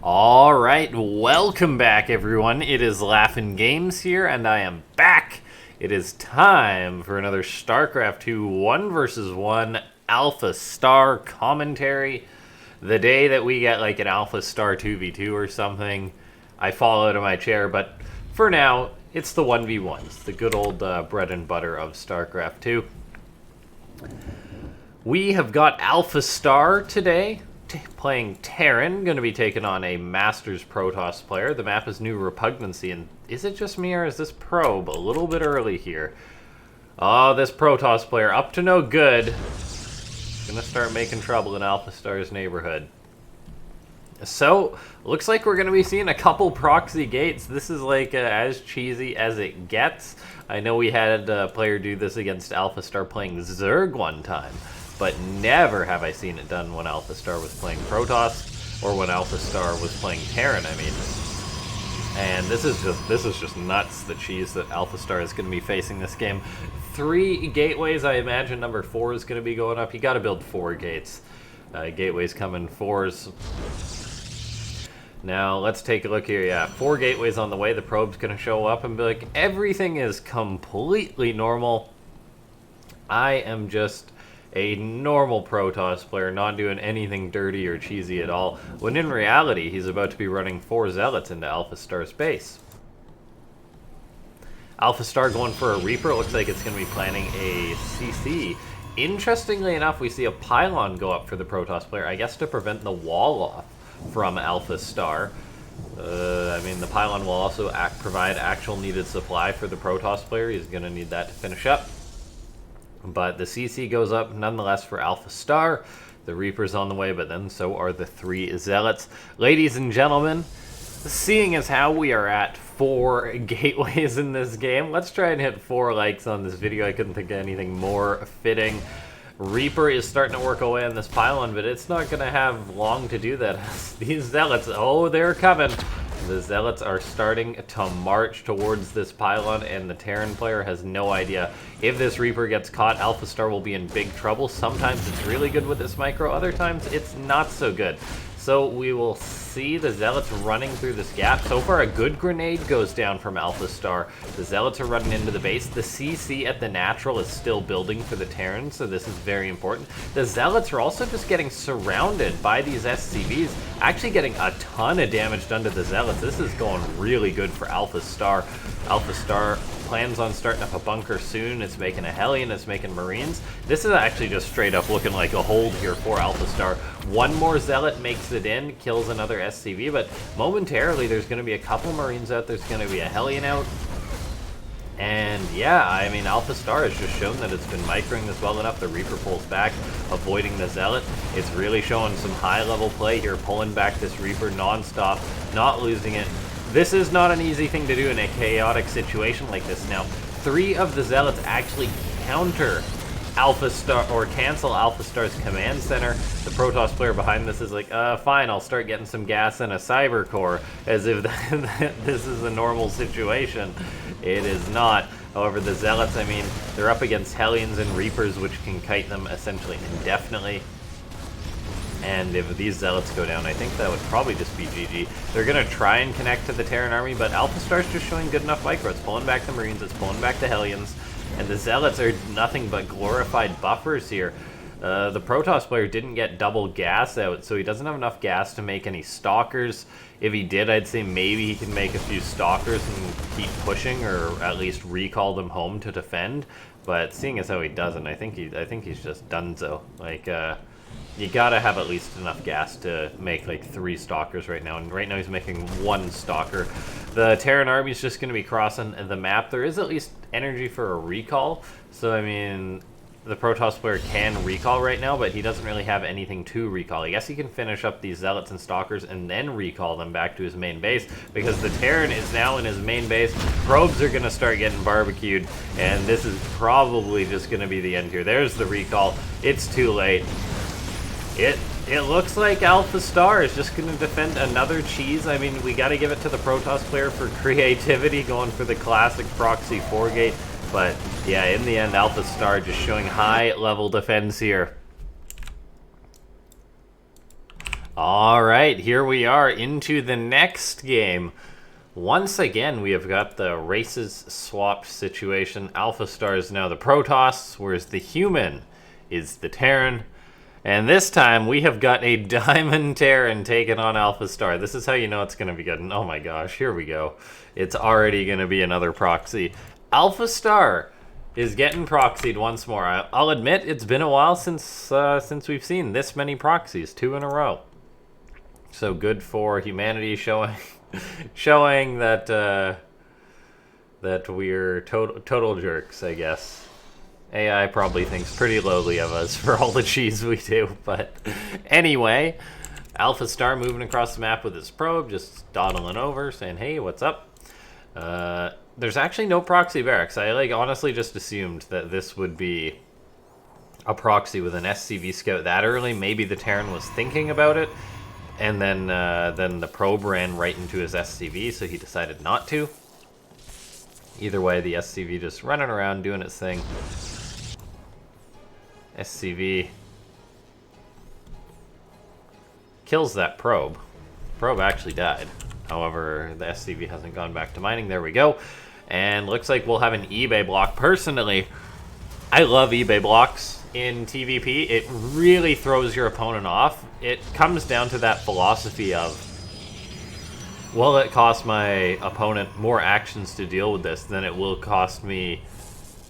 Alright, welcome back everyone. It is LaughNgamez here, and I am back. It is time for another Starcraft 2 1 vs 1 AlphaStar commentary. The day that we get like an AlphaStar 2v2 or something, I fall out of my chair, but for now, it's the 1v1s, the good old bread and butter of Starcraft 2. We have got AlphaStar today. Playing Terran, going to be taking on a Masters Protoss player. The map is New Repugnancy, and is it just me or is this probe a little bit early here? Oh, this Protoss player, up to no good. Gonna start making trouble in AlphaStar's neighborhood. So, looks like we're going to be seeing a couple proxy gates. This is like as cheesy as it gets. I know we had a player do this against AlphaStar playing Zerg one time, but never have I seen it done when AlphaStar was playing Protoss, or when AlphaStar was playing Terran, I mean. And this is just nuts, the cheese that AlphaStar is going to be facing this game. 3 gateways, I imagine number 4 is going to be going up. You got to build 4 gates. Gateways come in 4s. Now, let's take a look here. Yeah, 4 gateways on the way. The probe's going to show up and be like, everything is completely normal. I am just a normal Protoss player, not doing anything dirty or cheesy at all, when in reality, he's about to be running 4 Zealots into AlphaStar's base. AlphaStar going for a Reaper. Looks like it's going to be planning a CC. Interestingly enough, we see a pylon go up for the Protoss player, I guess to prevent the wall off from AlphaStar. I mean, the pylon will also provide actual needed supply for the Protoss player. He's going to need that to finish up. But the CC goes up nonetheless for AlphaStar. The Reaper's on the way, but then so are the 3 Zealots. Ladies and gentlemen, seeing as how we are at 4 gateways in this game, let's try and hit 4 likes on this video. I couldn't think of anything more fitting. Reaper is starting to work away on this pylon, but it's not going to have long to do that. These Zealots, oh, they're coming. The Zealots are starting to march towards this pylon, and the Terran player has no idea. If this Reaper gets caught, AlphaStar will be in big trouble. Sometimes it's really good with this micro, other times it's not so good. So we will see the Zealots running through this gap. So far, a good grenade goes down from AlphaStar. The Zealots are running into the base. The CC at the natural is still building for the Terrans, so this is very important. The Zealots are also just getting surrounded by these SCVs, actually getting a ton of damage done to the Zealots. This is going really good for AlphaStar. AlphaStar plans on starting up a bunker soon. It's making a Hellion, it's making Marines. This is actually just straight up looking like a hold here for AlphaStar. One more Zealot makes it in, kills another SCV, but momentarily there's going to be a couple Marines out, there's going to be a Hellion out. And yeah, I mean, AlphaStar has just shown that it's been microing this well enough. The Reaper pulls back, avoiding the Zealot. It's really showing some high-level play here, pulling back this Reaper non-stop, not losing it. This is not an easy thing to do in a chaotic situation like this. Now, 3 of the Zealots actually counter AlphaStar, or cancel AlphaStar's command center. The Protoss player behind this is like, fine, I'll start getting some gas and a cyber core, as if this is a normal situation. It is not. However, the Zealots, I mean, they're up against Hellions and Reapers, which can kite them essentially indefinitely. And if these Zealots go down, I think that would probably just be GG. They're going to try and connect to the Terran army, but AlphaStar's just showing good enough micro. It's pulling back the Marines, it's pulling back the Hellions, and the Zealots are nothing but glorified buffers here. The Protoss player didn't get double gas out, so he doesn't have enough gas to make any Stalkers. If he did, I'd say maybe he can make a few Stalkers and keep pushing, or at least recall them home to defend. But seeing as how he doesn't, I think he's just donezo. Like, you gotta have at least enough gas to make like 3 Stalkers right now, and right now he's making 1 Stalker. The Terran army's just gonna be crossing the map. There is at least energy for a recall, so I mean, the Protoss player can recall right now, but he doesn't really have anything to recall. I guess he can finish up these Zealots and Stalkers and then recall them back to his main base, because the Terran is now in his main base. Probes are going to start getting barbecued, and this is probably just going to be the end here. There's the recall. It's too late. It looks like AlphaStar is just going to defend another cheese. I mean, we got to give it to the Protoss player for creativity, going for the classic proxy 4-gate. But yeah, in the end, AlphaStar just showing high-level defense here. All right, here we are into the next game. Once again, we have got the races swapped situation. AlphaStar is now the Protoss, whereas the human is the Terran. And this time, we have got a Diamond Terran taking on AlphaStar. This is how you know it's going to be good. And oh my gosh, here we go. It's already going to be another proxy. AlphaStar is getting proxied once more. I'll admit, it's been a while since we've seen this many proxies, 2 in a row. So good for humanity, showing that that we're total jerks, I guess. AI probably thinks pretty lowly of us for all the cheese we do, but anyway, AlphaStar moving across the map with his probe, just dawdling over, saying, "Hey, what's up?" There's actually no proxy barracks. I honestly just assumed that this would be a proxy with an SCV scout that early. Maybe the Terran was thinking about it. And then the probe ran right into his SCV, so he decided not to. Either way, the SCV just running around doing its thing. SCV kills that probe. Probe actually died. However, the SCV hasn't gone back to mining. There we go. And looks like we'll have an eBay block. Personally, I love eBay blocks in TVP. It really throws your opponent off. It comes down to that philosophy of, will it cost my opponent more actions to deal with this than it will cost me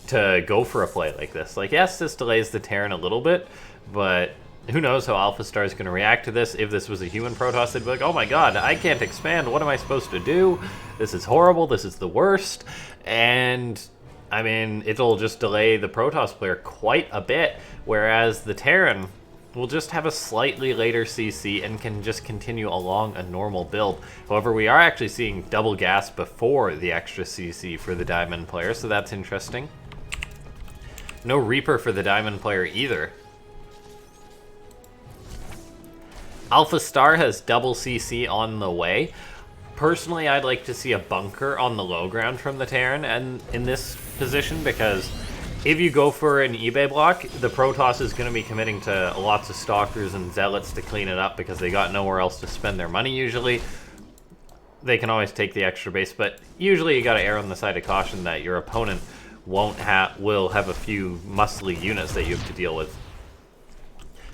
to go for a play like this? Like, yes, this delays the Terran a little bit, but who knows how AlphaStar is going to react to this. If this was a human Protoss, they'd be like, oh my god, I can't expand. What am I supposed to do? This is horrible. This is the worst. And I mean, it'll just delay the Protoss player quite a bit, whereas the Terran will just have a slightly later CC and can just continue along a normal build. However, we are actually seeing double gas before the extra CC for the Diamond player, so that's interesting. No Reaper for the Diamond player either. AlphaStar has double CC on the way. Personally, I'd like to see a bunker on the low ground from the Terran and in this position, because if you go for an eBay block, the Protoss is going to be committing to lots of Stalkers and Zealots to clean it up because they got nowhere else to spend their money usually. They can always take the extra base, but usually you got to err on the side of caution that your opponent will have a few muscly units that you have to deal with.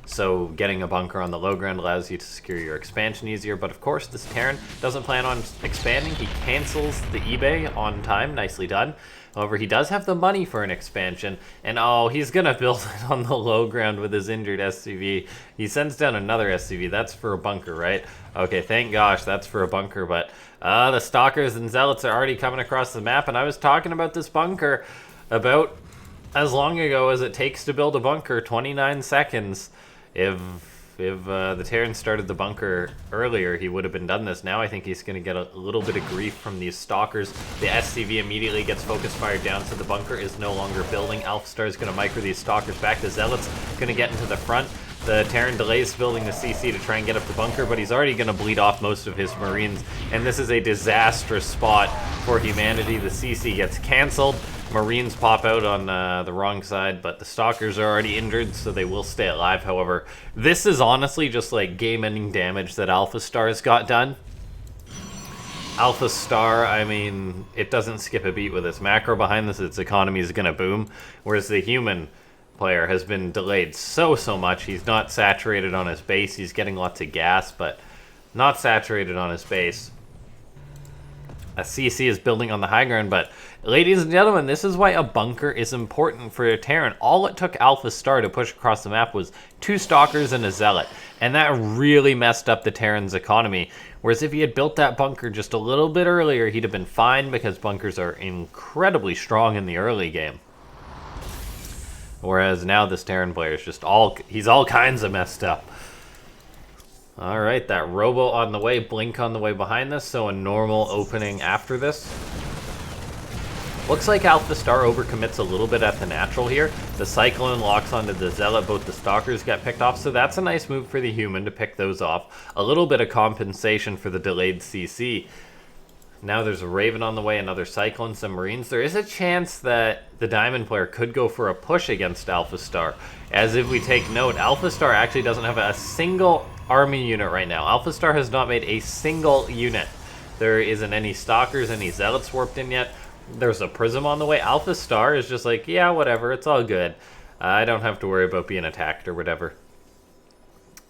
So getting a bunker on the low ground allows you to secure your expansion easier, but of course this Terran doesn't plan on expanding. He cancels the eBay on time, nicely done. However, he does have the money for an expansion, and oh, he's gonna build it on the low ground with his injured SCV. He sends down another SCV, that's for a bunker, right? Okay, thank gosh, that's for a bunker, but the Stalkers and Zealots are already coming across the map, and I was talking about this bunker about as long ago as it takes to build a bunker, 29 seconds. If the Terran started the bunker earlier, he would have been done this. Now I think he's going to get a little bit of grief from these Stalkers. The SCV immediately gets focus fired down, so the bunker is no longer building. AlphaStar is going to micro these Stalkers back. The Zealot's going to get into the front. The Terran delays building the CC to try and get up the bunker, but he's already going to bleed off most of his Marines, and this is a disastrous spot for humanity. The CC gets cancelled. Marines pop out on the wrong side, but the Stalkers are already injured, so they will stay alive. However, this is honestly just like game-ending damage that AlphaStar's got done. AlphaStar, I mean, it doesn't skip a beat with its macro behind this. Its economy is going to boom, whereas the human player has been delayed so much. He's not saturated on his base. He's getting lots of gas, but not saturated on his base. A CC is building on the high ground, but ladies and gentlemen, this is why a bunker is important for a Terran. All it took AlphaStar to push across the map was 2 Stalkers and a Zealot, and that really messed up the Terran's economy. Whereas if he had built that bunker just a little bit earlier, he'd have been fine, because bunkers are incredibly strong in the early game. Whereas now this Terran player is just he's all kinds of messed up. Alright, that Robo on the way, Blink on the way behind this, so a normal opening after this. Looks like AlphaStar overcommits a little bit at the natural here. The Cyclone locks onto the Zealot, both the Stalkers get picked off, so that's a nice move for the human to pick those off. A little bit of compensation for the delayed CC. Now there's a Raven on the way, another Cyclone, some Marines. There is a chance that the Diamond player could go for a push against AlphaStar. As if we take note, AlphaStar actually doesn't have a single army unit right now. AlphaStar has not made a single unit. There isn't any Stalkers, any Zealots warped in yet. There's a Prism on the way. AlphaStar is just like, yeah, whatever, it's all good. I don't have to worry about being attacked or whatever.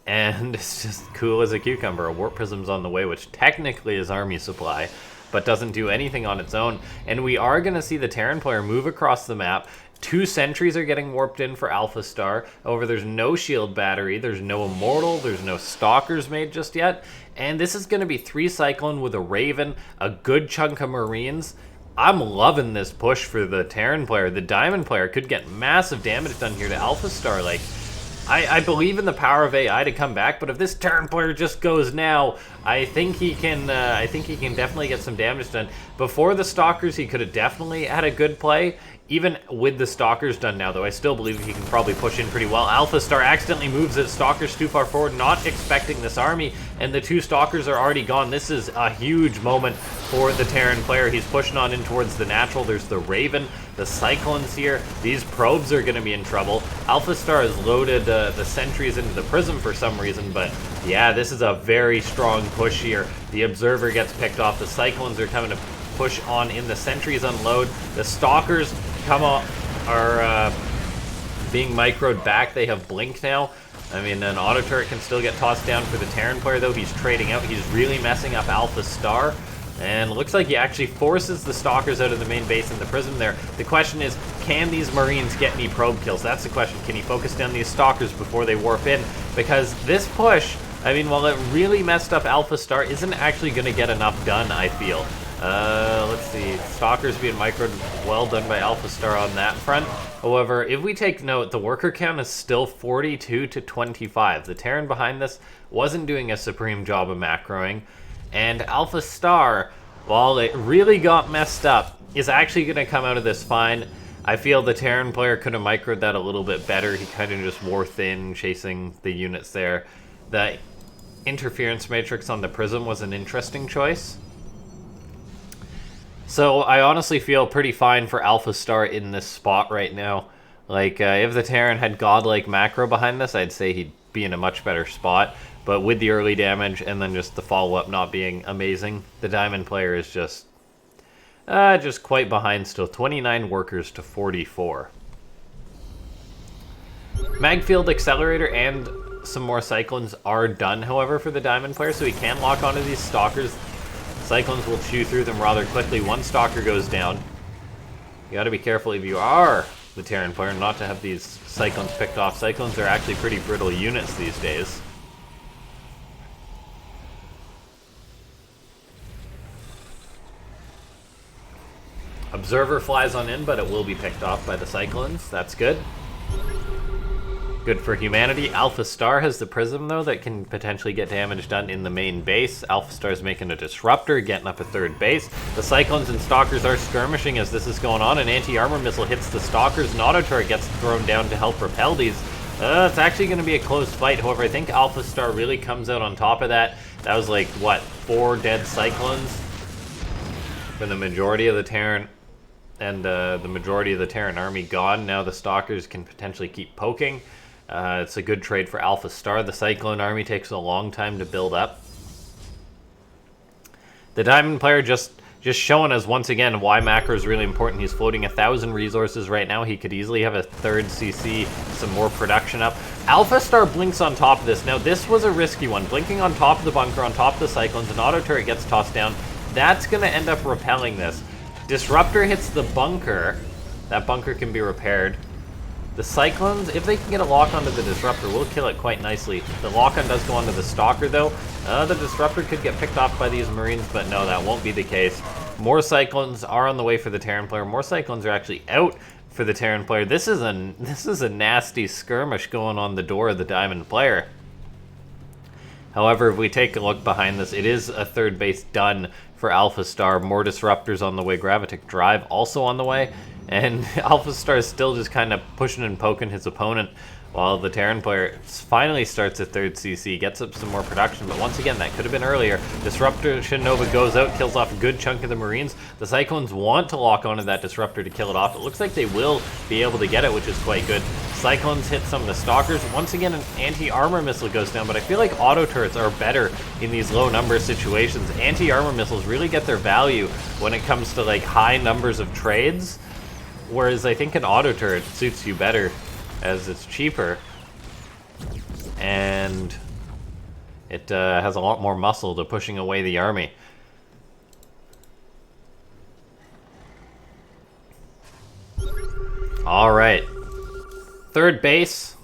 And it's just cool as a cucumber. A Warp Prism's on the way, which technically is army supply, but doesn't do anything on its own. And we are going to see the Terran player move across the map. 2 sentries are getting warped in for AlphaStar. However, there's no shield battery, there's no Immortal, there's no Stalkers made just yet. And this is going to be 3 Cyclone with a Raven, a good chunk of Marines. I'm loving this push for the Terran player. The Diamond player could get massive damage done here to AlphaStar. Like, I believe in the power of AI to come back, but if this Terran player just goes now, I think he can definitely get some damage done. Before the Stalkers, he could have definitely had a good play. Even with the Stalkers done now, though, I still believe he can probably push in pretty well. AlphaStar accidentally moves his Stalkers too far forward, not expecting this army, and the 2 Stalkers are already gone. This is a huge moment for the Terran player. He's pushing on in towards the natural. There's the Raven, the Cyclones here. These probes are going to be in trouble. AlphaStar has loaded the sentries into the Prism for some reason, but yeah, this is a very strong push here. The Observer gets picked off. The Cyclones are coming to push on in. The sentries unload. The Stalkers are being microed back. They have blink now. I mean, an auto turret can still get tossed down for the Terran player, though. He's trading out. He's really messing up AlphaStar. And looks like he actually forces the Stalkers out of the main base in the Prism there. The question is, can these Marines get any probe kills? That's the question. Can he focus down these Stalkers before they warp in? Because this push, I mean, while it really messed up AlphaStar, isn't actually going to get enough done, I feel. Let's see. Stalkers being microed, well done by AlphaStar on that front. However, if we take note, the worker count is still 42 to 25. The Terran behind this wasn't doing a supreme job of macroing. And AlphaStar, while it really got messed up, is actually going to come out of this fine. I feel the Terran player could have microed that a little bit better. He kind of just wore thin, chasing the units there. The interference matrix on the Prism was an interesting choice. So I honestly feel pretty fine for AlphaStar in this spot right now. Like, if the Terran had godlike macro behind this, I'd say he'd be in a much better spot. But with the early damage and then just the follow-up not being amazing, the Diamond player is just quite behind still. 29 workers to 44. Magfield Accelerator and some more Cyclones are done, however, for the Diamond player, so he can lock onto these Stalkers. Cyclones will chew through them rather quickly. 1 Stalker goes down. You gotta be careful if you are the Terran player not to have these Cyclones picked off. Cyclones are actually pretty brittle units these days. Observer flies on in, but it will be picked off by the Cyclones. That's good. Good for humanity. AlphaStar has the Prism, though, that can potentially get damage done in the main base. AlphaStar's making a Disruptor, getting up a 3rd base. The Cyclones and Stalkers are skirmishing as this is going on. An anti-armor missile hits the Stalkers. An auto turret gets thrown down to help repel these. It's actually going to be a close fight. However, I think AlphaStar really comes out on top of that. That was like, what, 4 dead Cyclones? For the majority of the Terran, and the majority of the Terran army gone. Now the Stalkers can potentially keep poking. It's a good trade for AlphaStar. The Cyclone army takes a long time to build up. The Diamond player just showing us once again why macro is really important. He's floating 1,000 resources right now. He could easily have a 3rd CC, some more production up. AlphaStar blinks on top of this. Now this was a risky one. Blinking on top of the bunker, on top of the Cyclones, an auto turret gets tossed down. That's going to end up repelling this. Disruptor hits the bunker. That bunker can be repaired. The Cyclones, if they can get a lock onto the Disruptor, will kill it quite nicely. The lock-on does go onto the Stalker, though. The Disruptor could get picked off by these Marines, but no, that won't be the case. More Cyclones are on the way for the Terran player. More Cyclones are actually out for the Terran player. This is a nasty skirmish going on the door of the Diamond player. However, if we take a look behind this, it is a 3rd base done for AlphaStar. More Disruptors on the way. Gravitic Drive also on the way. And AlphaStar is still just kind of pushing and poking his opponent. while the Terran player finally starts a third CC, gets up some more production, but once again, that could have been earlier. Disruptor Nova goes out, kills off a good chunk of the Marines. The Cyclones want to lock onto that Disruptor to kill it off. It looks like they will be able to get it, which is quite good. Cyclones hit some of the Stalkers. Once again, an anti-armor missile goes down, but I feel like auto turrets are better in these low number situations. Anti-armor missiles really get their value when it comes to like high numbers of trades, whereas I think an auto turret suits you better as it's cheaper, and it has a lot more muscle to pushing away the army. Alright. Third base.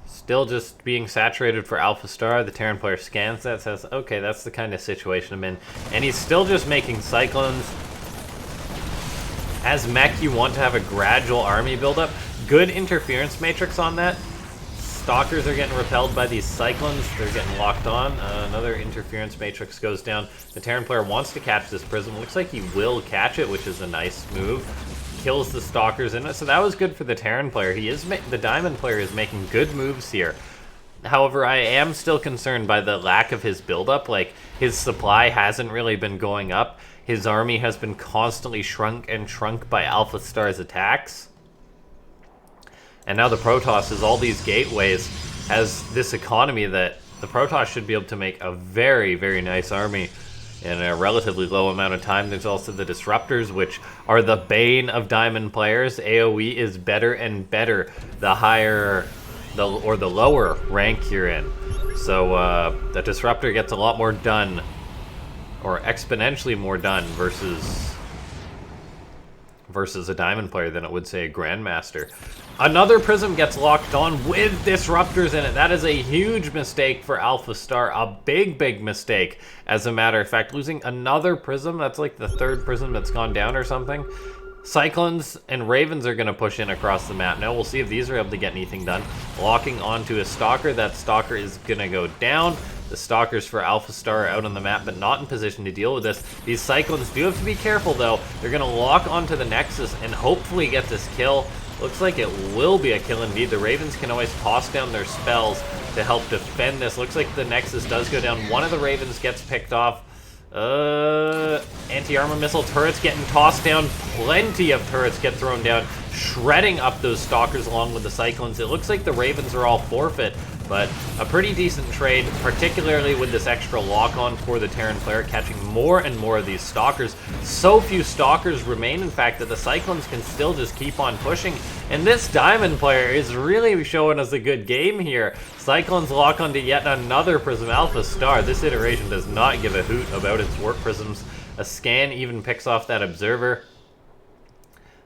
Still just being saturated for AlphaStar. The Terran player scans that, says, okay, that's the kind of situation I'm in. And he's still just making Cyclones. As mech, you want to have a gradual army buildup. Good interference matrix on that. Stalkers are getting repelled by these Cyclones. They're getting locked on. Another interference matrix goes down. The Terran player wants to catch this prism. Looks like he will catch it, which is a nice move. Kills the Stalkers in it. So that was good for the Terran player. The Diamond player is making good moves here. However, I am still concerned by the lack of his buildup. Like, his supply hasn't really been going up. His army has been constantly shrunk by AlphaStar's attacks. And now the Protoss is all these gateways, has this economy that the Protoss should be able to make a very, very nice army in a relatively low amount of time. There's also the Disruptors, which are the bane of Diamond players. AoE is better and better the higher the lower rank you're in. So the Disruptor gets a lot more done, or exponentially more done versus a Diamond player than it would, say, a Grandmaster. Another Prism gets locked on with Disruptors in it. That is a huge mistake for AlphaStar. A big, big mistake, as a matter of fact. Losing another Prism, that's like the third Prism that's gone down or something. Cyclones and Ravens are going to push in across the map. Now we'll see if these are able to get anything done. Locking onto a Stalker. That Stalker is going to go down. The Stalkers for AlphaStar are out on the map, but not in position to deal with this. These Cyclones do have to be careful, though. They're going to lock onto the Nexus and hopefully get this kill. Looks like it will be a kill indeed. The Ravens can always toss down their spells to help defend this. Looks like the Nexus does go down. One of the Ravens gets picked off. Anti-armor missile turrets getting tossed down. Plenty of turrets get thrown down, shredding up those Stalkers along with the Cyclones. It looks like the Ravens are all forfeit, but a pretty decent trade, particularly with this extra lock-on for the Terran player, catching more and more of these Stalkers. So few Stalkers remain, in fact, that the Cyclones can still just keep on pushing. And this Diamond player is really showing us a good game here. Cyclones lock onto yet another Prism. AlphaStar, this iteration does not give a hoot about its Warp Prisms. A scan even picks off that Observer.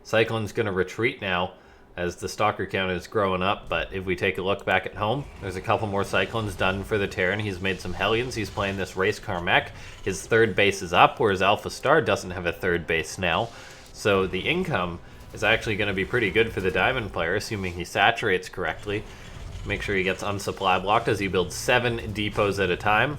Cyclone's going to retreat now, as the Stalker count is growing up. But if we take a look back at home, there's a couple more Cyclones done for the Terran. He's made some Hellions. He's playing this RACECAR mech. His third base is up, whereas AlphaStar doesn't have a third base now. So the income is actually going to be pretty good for the Diamond player, assuming he saturates correctly. Make sure he gets unsupply blocked as he builds 7 depots at a time.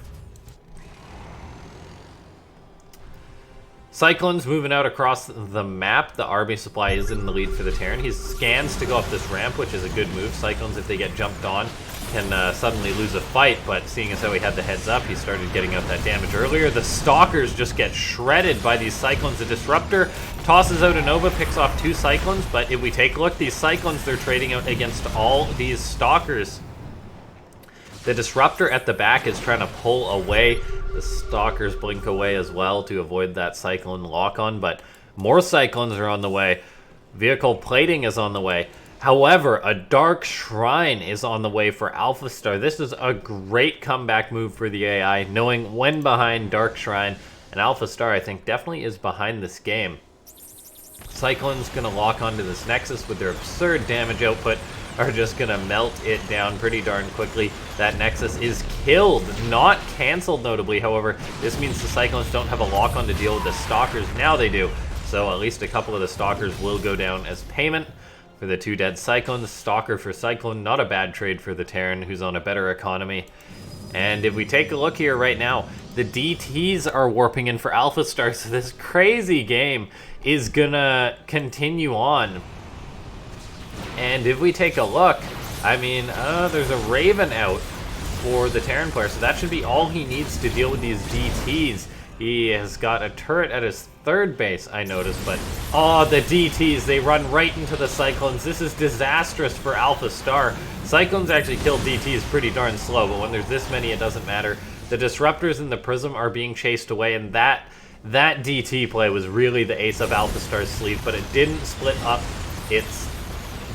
Cyclones moving out across the map. The army supply is in the lead for the Terran. He scans to go up this ramp, which is a good move. Cyclones, if they get jumped on, can suddenly lose a fight, but seeing as how he had the heads up, he started getting out that damage earlier. The Stalkers just get shredded by these Cyclones. The Disruptor tosses out a Nova, picks off 2 Cyclones, but if we take a look, these Cyclones, they're trading out against all these Stalkers. The Disruptor at the back is trying to pull away. The Stalkers blink away as well to avoid that Cyclone lock-on, but more Cyclones are on the way. Vehicle plating is on the way. However, a Dark Shrine is on the way for AlphaStar. This is a great comeback move for the AI, knowing when behind Dark Shrine, and AlphaStar, I think, definitely is behind this game. Cyclone's going to lock onto this Nexus with their absurd damage output, are just going to melt it down pretty darn quickly. That Nexus is killed, not cancelled notably. However, this means the Cyclones don't have a lock-on to deal with the Stalkers. Now they do. So at least a couple of the Stalkers will go down as payment for the 2 dead Cyclones. Stalker for Cyclone, not a bad trade for the Terran, who's on a better economy. And if we take a look here right now, the DTs are warping in for AlphaStar, so this crazy game is gonna continue on. And if we take a look, I mean, there's a Raven out for the Terran player, so that should be all he needs to deal with these DTs. He has got a turret at his third base, I noticed, but oh, the DTs, they run right into the Cyclones. This is disastrous for AlphaStar. Cyclones actually kill DTs pretty darn slow, but when there's this many, it doesn't matter. The Disruptors in the Prism are being chased away, and that DT play was really the ace of AlphaStar's sleeve, but it didn't split up its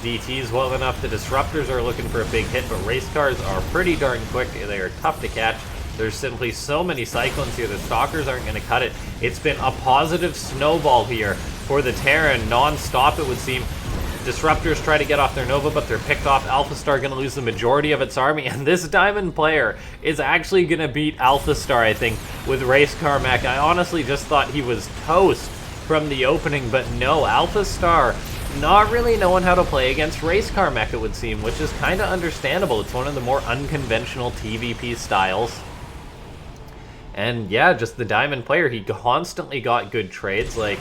DTs well enough. The Disruptors are looking for a big hit, but RACECARs are pretty darn quick. They are tough to catch. There's simply so many Cyclones here. The Stalkers aren't going to cut it. It's been a positive snowball here for the Terran, non-stop it would seem. Disruptors try to get off their Nova, but they're picked off. AlphaStar going to lose the majority of its army, and this Diamond player is actually going to beat AlphaStar, I think, with RACECAR Mech. I honestly just thought he was toast from the opening, but no, AlphaStar not really knowing how to play against RACECAR Mech, it would seem, which is kind of understandable. It's one of the more unconventional TVP styles. And yeah, just the Diamond player, he constantly got good trades. Like,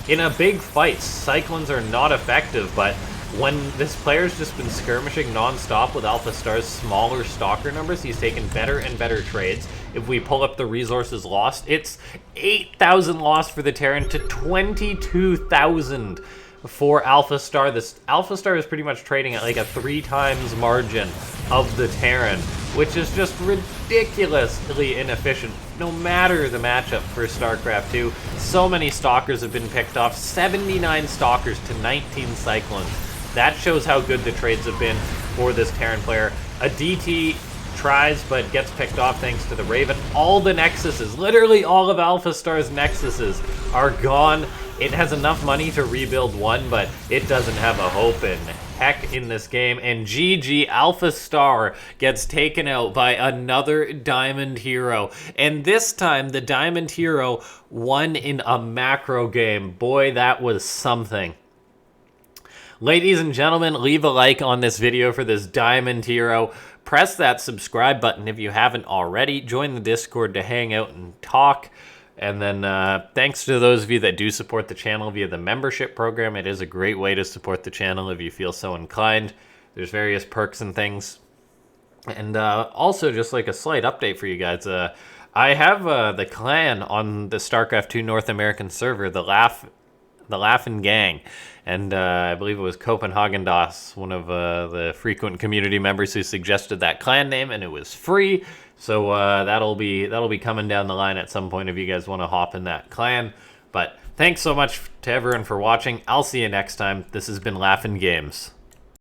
in a big fight, Cyclones are not effective, but when this player's just been skirmishing non-stop with AlphaStar's smaller Stalker numbers, he's taken better and better trades. If we pull up the resources lost, it's 8,000 lost for the Terran to 22,000 for AlphaStar. This AlphaStar is pretty much trading at like a 3 times margin of the Terran, which is just ridiculously inefficient, no matter the matchup for StarCraft 2. So many Stalkers have been picked off, 79 Stalkers to 19 Cyclones. That shows how good the trades have been for this Terran player. A DT tries, but gets picked off thanks to the Raven. All the Nexuses, literally all of AlphaStar's Nexuses are gone. It has enough money to rebuild one, but it doesn't have a hope in heck in this game. And GG, AlphaStar gets taken out by another Diamond Hero. And this time, the Diamond Hero won in a macro game. Boy, that was something. Ladies and gentlemen, leave a like on this video for this Diamond Hero. Press that subscribe button if you haven't already. Join the Discord to hang out and talk. And then thanks to those of you that do support the channel via the membership program. It is a great way to support the channel if you feel so inclined. There's various perks and things. And also, just like a slight update for you guys, I have the clan on the StarCraft 2 North American server, the Laughin' Gang. And I believe it was Copenhagen Das, one of the frequent community members who suggested that clan name, and it was free. So that'll be coming down the line at some point if you guys want to hop in that clan. But thanks so much to everyone for watching. I'll see you next time. This has been LaughNgamez.